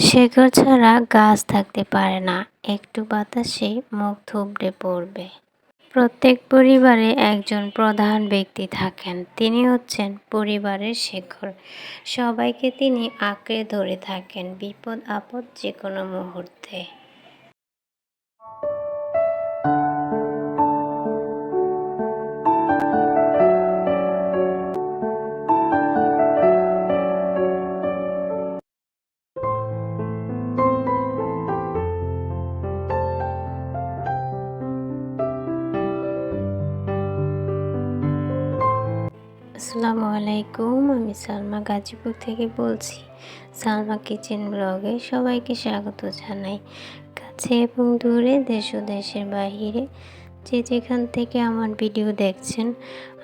শেকড় ছাড়া গাছ থাকতে পারে না, একটু বাতাসে মুখ থুবড়ে পড়বে। প্রত্যেক পরিবারে একজন প্রধান ব্যক্তি থাকেন, তিনি হচ্ছেন পরিবারের শেকড়। সবাইকে তিনি আঁকড়ে ধরে থাকেন বিপদ আপদ যে কোনো মুহূর্তে। আসসালামু আলাইকুম, আমি সালমা গাজীপুর থেকে বলছি। সালমা কিচেন ব্লগে সবাইকে স্বাগত জানাই। কাছে এবং দূরে, দেশ ও দেশের বাহিরে যে যেখান থেকে আমার ভিডিও দেখছেন,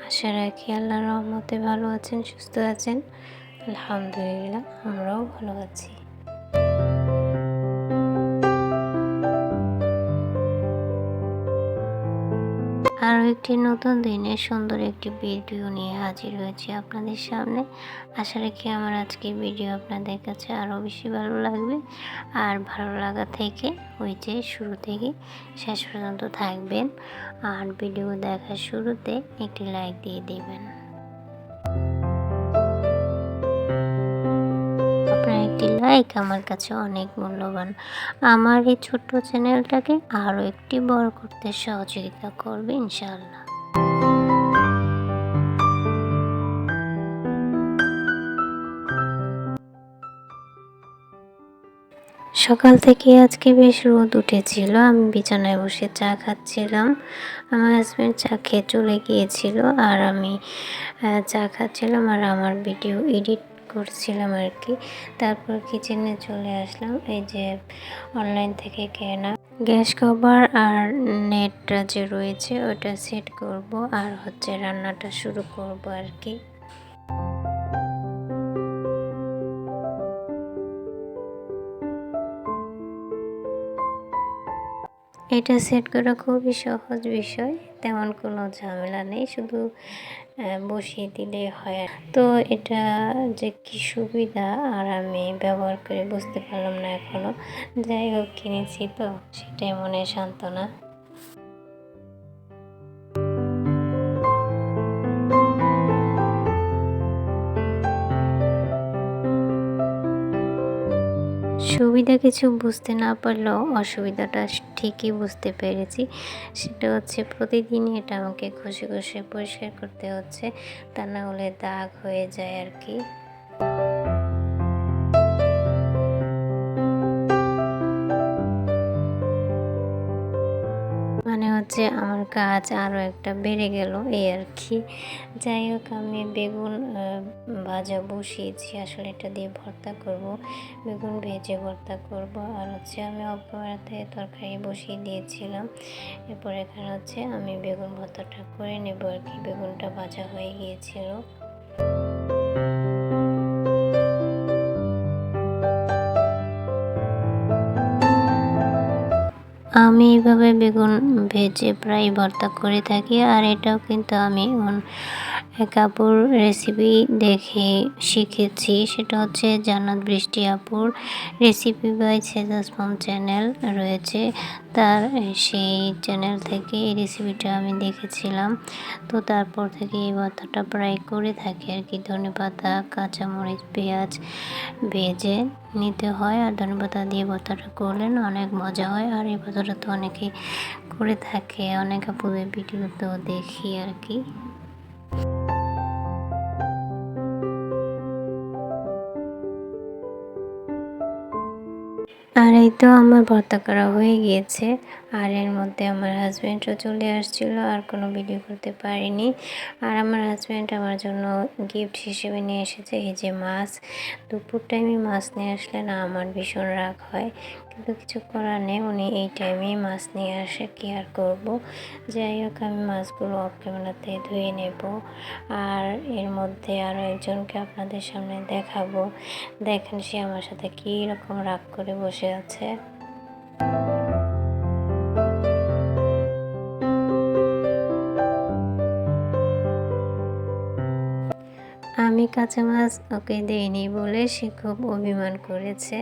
আশা রাখি আল্লাহর রহমতে ভালো আছেন, সুস্থ আছেন। আলহামদুলিল্লাহ, আমরাও ভালো আছি। আরও একটি নতুন দিনে সুন্দর একটি ভিডিও নিয়ে হাজির হয়েছি আপনাদের সামনে। আশা রাখি আমার আজকের ভিডিও আপনাদের কাছে আরও বেশি ভালো লাগবে। আর ভালো লাগা থেকে ওই যে শুরু থেকে শেষ পর্যন্ত থাকবেন। আর ভিডিও দেখার শুরুতে একটি লাইক দিয়ে দেবেন। একটি লাইক আমার কাছে অনেক মূল্যবান। আমার এই ছোট্ট চ্যানেলটাকে আরও একটি বড় করতে সহযোগিতা করবে ইনশাআল্লাহ। সকাল থেকে আজকে বেশ রোদ উঠেছিল। আমি বিছানায় বসে চা খাচ্ছিলাম। আমার হাজব্যান্ড চা খেয়ে চলে গিয়েছিল আর আমি চা খাচ্ছিলাম আর আমার ভিডিও এডিট করছিলাম আর কি। তারপর কিচেনে চলে আসলাম। এই যে অনলাইন থেকে কেনা গ্যাস কভার আর নেটটা যে রয়েছে ওটা সেট করব আর হচ্ছে রান্নাটা শুরু করব আর কি। এটা সেট করা খুবই সহজ বিষয়, তেমন কোনো ঝামেলা নেই, শুধু বসিয়ে দিলেই হয়। তো এটা যে কি সুবিধা আর আমি ব্যবহার করে বুঝতে পারলাম না এখনও। যাই হোক, কিনেছি তো সেটাই মনে সান্ত্বনা। সুবিধা কিছু বুঝতে না পারলেও অসুবিধাটা ঠিকই বুঝতে পেরেছি। সেটা হচ্ছে প্রতিদিনই এটা আমাকে ঘষে ঘষে পরিষ্কার করতে হচ্ছে, তা না হলে দাগ হয়ে যায় আর কি। মানে হচ্ছে আমার কাজ আরও একটা বেড়ে গেল এই আর কি। যাই হোক, আমি বেগুন ভাজা বসিয়েছি, আসলে এটা দিয়ে ভর্তা করব, বেগুন ভেজে ভর্তা করব। আর হচ্ছে আমি অফ ক্যামেরাতে তরকারি বসিয়ে দিয়েছিলাম। এরপর এখানে হচ্ছে আমি বেগুন ভর্তাটা করে নেব আর কি। বেগুনটা ভাজা হয়ে গিয়েছিল। আমি এইভাবে বেগুন ভেজে প্রায় ভর্তা করে থাকি। আর এটাও কিন্তু আমি এক আপুর রেসিপি দেখে শিখেছি। সেটা হচ্ছে জান্নাত বৃষ্টি আপুর রেসিপি বাই সেজাস মম চ্যানেল রয়েছে, তার সেই চ্যানেল থেকে এই রেসিপিটা আমি দেখেছিলাম। তো তারপর থেকে এই ভর্তাটা প্রায় করে থাকি আর কি। ধনেপাতা, কাঁচামরিচ, পেঁয়াজ ভেজে নিতে হয় আর ধনেপাতা দিয়ে ভর্তাটা করলেন অনেক মজা হয়। আর এই ভর্তাটা তো অনেকে করে থাকে, অনেক আপুদের ভিডিওতেও দেখি আর কি। আর এই তো আমার ভর্তা করা হয়ে গিয়েছে। আর এর মধ্যে আমার হাজব্যান্ডও চলে আসছিল, আর কোনো ভিডিও করতে পারিনি। আর আমার হাজব্যান্ড আমার জন্য গিফট হিসেবে নিয়ে এসেছে এই যে মাছ। দুপুর টাইমে মাছ নিয়ে আসলে না আমার ভীষণ রাগ হয়, কিন্তু কিছু করার নেই, উনি এই টাইমেই মাছ নিয়ে আসে, কি আর করবো। যাই হোক, আমি মাছগুলো অফ ক্যামেরাতে ধুয়ে নেব। আর এর মধ্যে আরও একজনকে আপনাদের সামনে দেখাবো। দেখেন সে আমার সাথে কী রকম রাগ করে বসে আছে। আমি কাঁচা মাছ ওকে দেইনি বলে সে খুব অভিমান করেছে।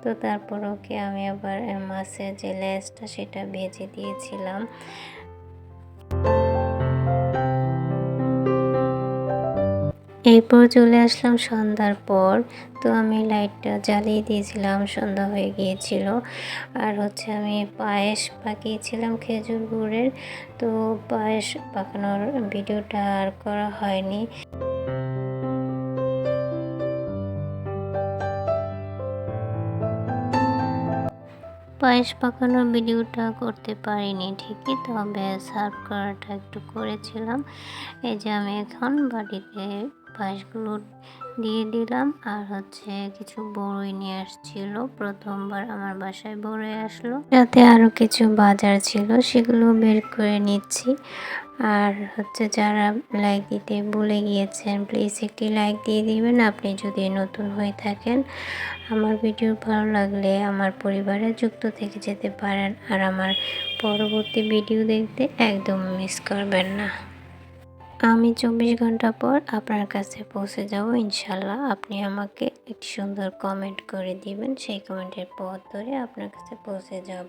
তো তারপর ওকে আমি আবার মাছের যে লেজটা সেটা ভেজে দিয়েছিলাম। এরপর চলে আসলাম সন্ধ্যার পর। তো আমি লাইটটা জ্বালিয়ে দিয়েছিলাম, সন্ধ্যা হয়ে গিয়েছিল। আর হচ্ছে আমি পায়েস পাকিয়েছিলাম খেজুর গুড়ের। তো পায়েস পাকানোর ভিডিওটা আর করা হয়নি। পায়েস পাকানোর ভিডিওটা করতে পারিনি ঠিকই, তবে সার্ভ করাটা একটু করেছিলাম। এই যে আমি এখন বাটিতে পায়েসগুলো দিয়ে দিলাম। আর হচ্ছে কিছু বড়ই নিয়ে আসছিল, প্রথমবার আমার বাসায় বড়ই আসলো। যাতে আরও কিছু বাজার ছিল সেগুলো বের করে নিচ্ছি। আর হচ্ছে যারা লাইক দিতে ভুলে গিয়েছেন প্লিজ একটি লাইক দিয়ে দিবেন আপনি যদি নতুন হয়ে থাকেন। আমার ভিডিও ভালো লাগলে আমার পরিবারে যুক্ত থেকে যেতে পারেন। আর আমার পরবর্তী ভিডিও দেখতে একদম মিস করবেন না। আমি 24 ঘন্টা পর আপনার কাছে পৌঁছে যাব ইনশাল্লাহ। আপনি আমাকে একটি সুন্দর কমেন্ট করে দিবেন, সেই কমেন্টের পথ ধরে আপনার কাছে পৌঁছে যাব।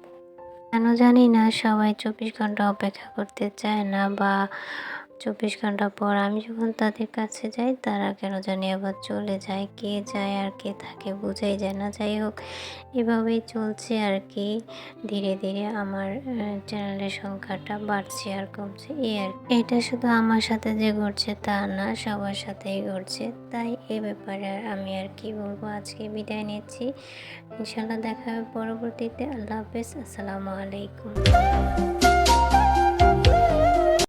কেন জানি না সবাই 24 ঘন্টা অপেক্ষা করতে চায় না, বা 24 ঘন্টা পর আমি যখন তাদের কাছে যাই তারা কেন জানি আবার চলে যায়। কে যায় আর কে থাকে বোঝাই যায় না। যাই হোক, এভাবেই চলছে আর কি। ধীরে ধীরে আমার চ্যানেলের সংখ্যাটা বাড়ছে আর কমছে, এই আর কি। এটা শুধু আমার সাথে যে ঘটছে তা না, সবার সাথেই ঘটছে। তাই এ ব্যাপারে আমি আর কি বলবো, আজকে বিদায় নিচ্ছি। ইনশাল্লাহ দেখা হবে পরবর্তীতে। আল্লাহ হাফেজ, আসসালামু আলাইকুম।